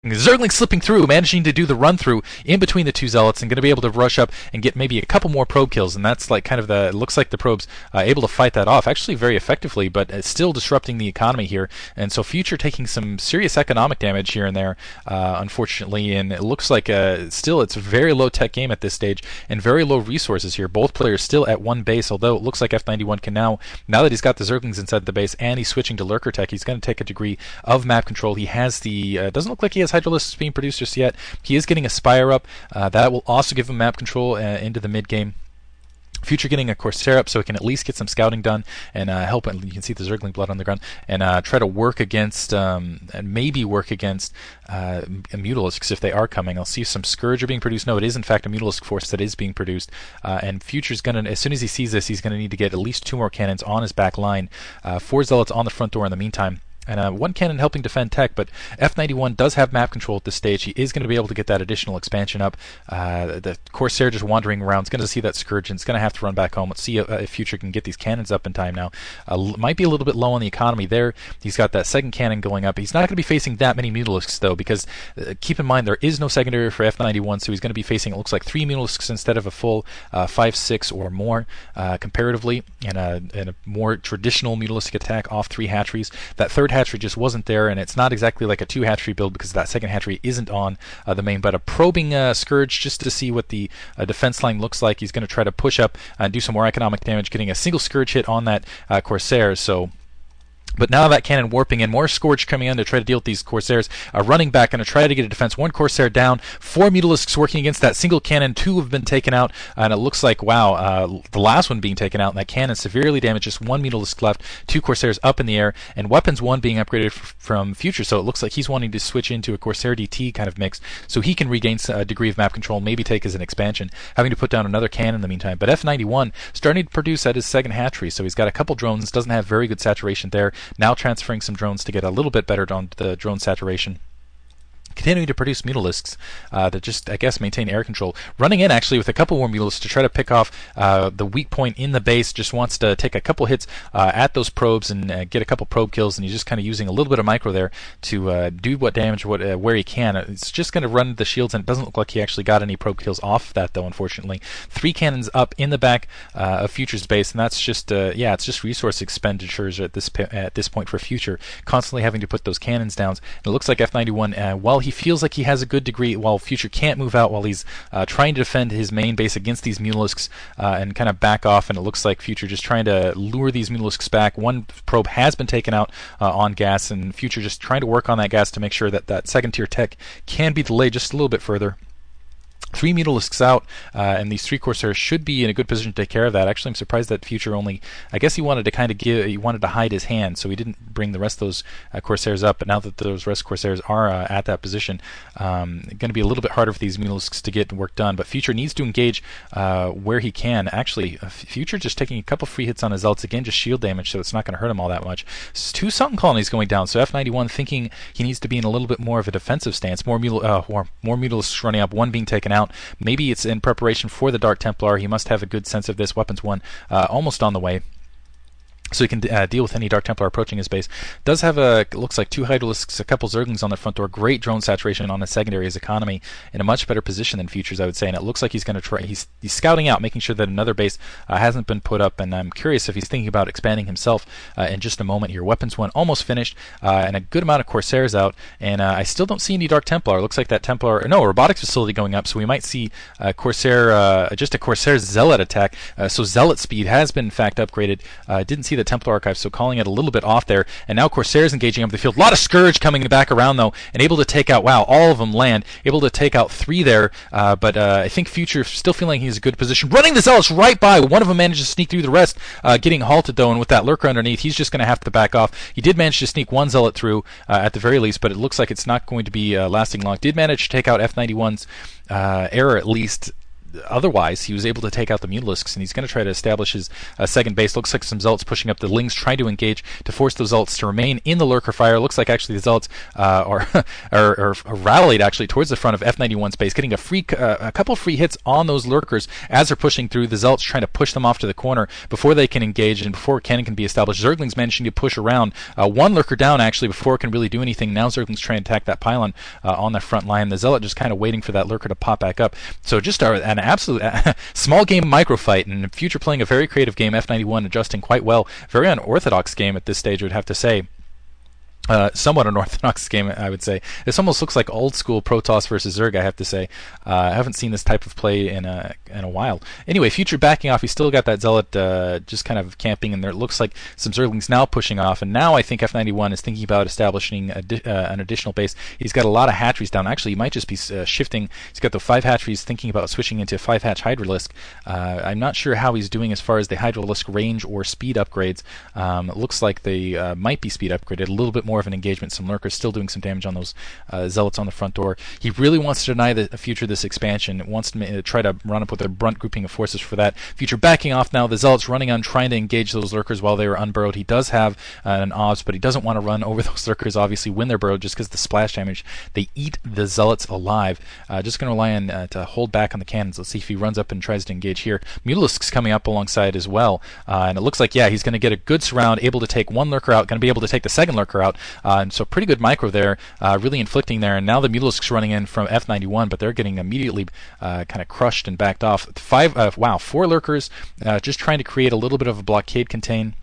Zergling slipping through, managing to do the run through in between the two zealots, and going to be able to rush up and get maybe a couple more probe kills. And that's like kind of the, it looks like the probes able to fight that off actually very effectively, but still disrupting the economy here. And so Future taking some serious economic damage here and there, unfortunately. And it looks like still it's a very low tech game at this stage and very low resources here. Both players still at one base, although it looks like F91 can now that he's got the Zerglings inside the base and he's switching to Lurker tech, he's going to take a degree of map control. He has the doesn't look like he has Hydralisks being produced just yet. He is getting a Spire up. That will also give him map control into the mid game. Future getting a Corsair up so he can at least get some scouting done and help. And you can see the Zergling blood on the ground and try to work against and maybe work against Mutalisks if they are coming. I'll see some Scourge are being produced. No, it is in fact a Mutalisk force that is being produced. And Future's gonna, as soon as he sees this, he's gonna need to get at least 2 more cannons on his back line. 4 zealots on the front door in the meantime. And 1 cannon helping defend tech, but F91 does have map control at this stage. He is going to be able to get that additional expansion up. The Corsair just wandering around is going to see that Scourge and it's going to have to run back home. Let's see if Future can get these cannons up in time now. Might be a little bit low on the economy there. He's got that second cannon going up. He's not going to be facing that many Mutalisks though, because keep in mind there is no secondary for F91, so he's going to be facing, it looks like, 3 Mutalisks instead of a full 5, 6 or more comparatively, and a more traditional Mutalisk attack off 3 hatcheries. That third hatchery just wasn't there, and it's not exactly like a 2 hatchery build because that second hatchery isn't on the main, but a probing Scourge just to see what the defense line looks like. He's going to try to push up and do some more economic damage, getting a single Scourge hit on that Corsair. But now that cannon warping in, more Scourge coming in to try to deal with these Corsairs. Running back, going to try to get a defense. 1 Corsair down, 4 Mutalisks working against that single cannon. 2 have been taken out, and it looks like, wow, the last one being taken out, and that cannon severely damaged. Just 1 Mutalisk left, 2 Corsairs up in the air, and weapons 1 being upgraded from Future. So it looks like he's wanting to switch into a Corsair DT kind of mix, so he can regain a degree of map control, maybe take as an expansion, having to put down another cannon in the meantime. But F91 starting to produce at his second hatchery, so he's got a couple drones, doesn't have very good saturation there. Now transferring some drones to get a little bit better on the drone saturation. Continuing to produce Mutalisks that just, I guess, maintain air control. Running in, actually, with a couple more Mutalisks to try to pick off the weak point in the base. Just wants to take a couple hits at those probes and get a couple probe kills, and he's just kind of using a little bit of micro there to do what damage where he can. It's just going to run the shields, and it doesn't look like he actually got any probe kills off that, though, unfortunately. 3 cannons up in the back of Future's base, and that's just, yeah, it's just resource expenditures at this point for Future, constantly having to put those cannons down. And it looks like F91, while he feels like he has a good degree, while Future can't move out, while he's trying to defend his main base against these Mutalisks and kind of back off, and it looks like Future just trying to lure these Mutalisks back. 1 probe has been taken out on gas, and Future just trying to work on that gas to make sure that that second tier tech can be delayed just a little bit further. 3 Mutalisks out, and these 3 Corsairs should be in a good position to take care of that. Actually, I'm surprised that Future only, I guess he wanted to hide his hand, so he didn't bring the rest of those Corsairs up. But now that those rest Corsairs are at that position, going to be a little bit harder for these Mutalisks to get work done. But Future needs to engage where he can. Actually, Future just taking a couple free hits on his ults, again, just shield damage, so it's not going to hurt him all that much. 2 Sunken Colonies going down, so F91 thinking he needs to be in a little bit more of a defensive stance. More Mutalisks running up, 1 being taken out. Maybe it's in preparation for the Dark Templar. He must have a good sense of this. Weapons 1 almost on the way, so he can deal with any Dark Templar approaching his base. Does have looks like 2 Hydralisks, a couple Zerglings on the front door. Great drone saturation on his secondary. His economy in a much better position than Future's, I would say. And it looks like he's going to try. He's scouting out, making sure that another base hasn't been put up. And I'm curious if he's thinking about expanding himself in just a moment here. Weapons 1 almost finished, and a good amount of Corsairs out. And I still don't see any Dark Templar. It looks like that Templar, no, a robotics facility going up. So we might see Corsair, just a Corsair Zealot attack. So Zealot speed has been in fact upgraded. Didn't see the Templar Archive, so calling it a little bit off there. And now Corsairs engaging up the field. A lot of Scourge coming back around though, and able to take out, wow, all of them land. Able to take out 3 there, but I think Future still feeling he's in a good position. Running the Zealots right by. One of them manages to sneak through the rest, getting halted though, and with that Lurker underneath, he's just going to have to back off. He did manage to sneak 1 Zealot through at the very least, but it looks like it's not going to be lasting long. Did manage to take out F91's error at least. otherwise, he was able to take out the Mutalisks, and he's going to try to establish his second base. Looks like some Zealots pushing up. The Lings trying to engage to force those Zealots to remain in the Lurker fire. Looks like actually the Zealots are rallied actually towards the front of F91's base, getting a couple free hits on those Lurkers as they're pushing through. The Zealots trying to push them off to the corner before they can engage and before cannon can be established. Zerglings managing to push around. One Lurker down actually before it can really do anything. Now Zerglings trying to attack that pylon on the front line. The Zealot just kind of waiting for that Lurker to pop back up. So just an absolute small game micro fight, and Future playing a very creative game. F91 adjusting quite well. Very unorthodox game at this stage, I would have to say. Somewhat unorthodox game, I would say. This almost looks like old school Protoss versus Zerg, I have to say. I haven't seen this type of play in a while. Anyway, Future backing off. He's still got that Zealot just kind of camping, and there it looks like some Zerglings now pushing off. And now I think F91 is thinking about establishing an additional base. He's got a lot of hatcheries down. Actually, he might just be shifting. He's got the 5 hatcheries, thinking about switching into 5 hatch Hydralisk. I'm not sure how he's doing as far as the Hydralisk range or speed upgrades. It looks like they might be speed upgraded a little bit more of an engagement. Some Lurkers still doing some damage on those Zealots on the front door. He really wants to deny the Future this expansion. Wants to try to run up with a brunt grouping of forces for that. Future backing off now. The Zealots running on trying to engage those Lurkers while they are unburrowed. He does have an obs, but he doesn't want to run over those Lurkers obviously when they're burrowed, just because the splash damage. They eat the Zealots alive. Just going to rely on to hold back on the cannons. Let's see if he runs up and tries to engage here. Mutalisk's coming up alongside as well, and it looks like, yeah, he's going to get a good surround, able to take one Lurker out, going to be able to take the second Lurker out. And so pretty good micro there, really inflicting there. And now the Mutalisks running in from F91, but they're getting immediately kind of crushed and backed off. 4 Lurkers just trying to create a little bit of a blockade contain.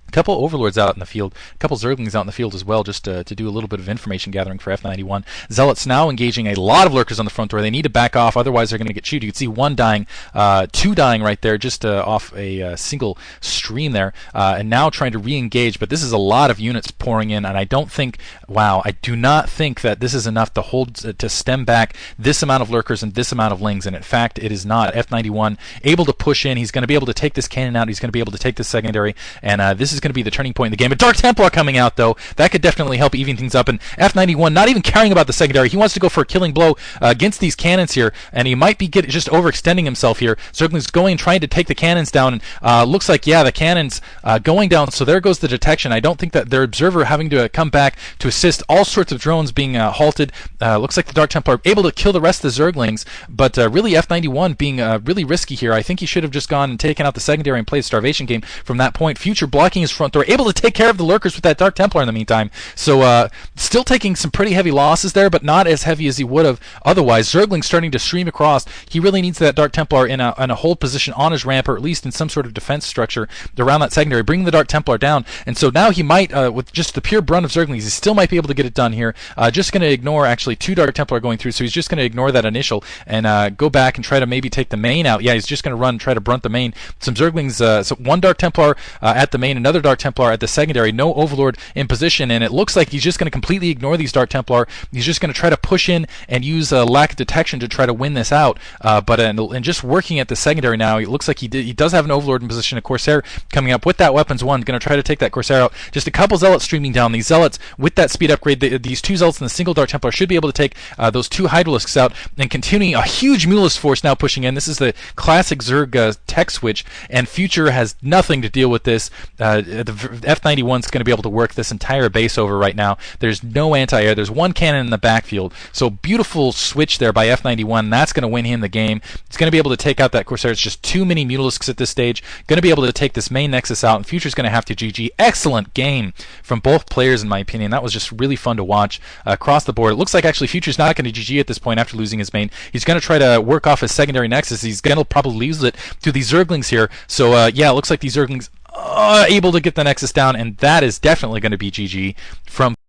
A couple Overlords out in the field, a couple Zerglings out in the field as well, just to do a little bit of information gathering for F91. Zealots now engaging a lot of Lurkers on the front door. They need to back off, otherwise they're going to get chewed. You can see 1 dying, 2 dying right there, just off a single stream there, and now trying to re-engage. But this is a lot of units pouring in, and I don't think, I do not think that this is enough to hold to stem back this amount of Lurkers and this amount of Lings. And in fact, it is not. F91 able to push in. He's going to be able to take this cannon out. He's going to be able to take this secondary, and this is going to be the turning point in the game. A Dark Templar coming out, though. That could definitely help even things up. And F91 not even caring about the secondary. He wants to go for a killing blow against these cannons here, and he might be just overextending himself here. Zergling's going, trying to take the cannons down, and looks like, yeah, the cannons going down, so there goes the detection. I don't think that their observer having to come back to assist. All sorts of drones being halted. Looks like the Dark Templar able to kill the rest of the Zerglings, but really F91 being really risky here. I think he should have just gone and taken out the secondary and played a starvation game from that point. Future blocking his front door, able to take care of the Lurkers with that Dark Templar in the meantime. So still taking some pretty heavy losses there, but not as heavy as he would have otherwise. Zergling starting to stream across. He really needs that Dark Templar in a hold position on his ramp, or at least in some sort of defense structure around that secondary, bringing the Dark Templar down. And so now he might, with just the pure brunt of Zerglings, he still might be able to get it done here. Just going to ignore actually 2 Dark Templar going through, so he's just going to ignore that initial and go back and try to maybe take the main out. Yeah, he's just going to run, try to brunt the main. Some Zerglings, so 1 Dark Templar at the main, another Dark Templar at the secondary, no Overlord in position, and it looks like he's just going to completely ignore these Dark Templar. He's just going to try to push in and use lack of detection to try to win this out. But just working at the secondary now, it looks like he does have an Overlord in position. A Corsair coming up with that weapons 1, going to try to take that Corsair out. Just a couple Zealots streaming down. These Zealots with that speed upgrade, these 2 Zealots and the single Dark Templar should be able to take those 2 Hydralisks out, and continuing a huge Mutalisk force now pushing in. This is the classic Zerg tech switch, and Future has nothing to deal with this. The F91 is going to be able to work this entire base over right now. There's no anti-air. There's 1 cannon in the backfield. So beautiful switch there by F91. That's going to win him the game. He's going to be able to take out that Corsair. It's just too many Mutalisks at this stage. Going to be able to take this main Nexus out, and Future's going to have to GG. Excellent game from both players, in my opinion. That was just really fun to watch across the board. It looks like actually Future's not going to GG at this point after losing his main. He's going to try to work off his secondary Nexus. He's going to probably lose it to these Zerglings here. So yeah, it looks like these Zerglings able to get the Nexus down, and that is definitely going to be GG from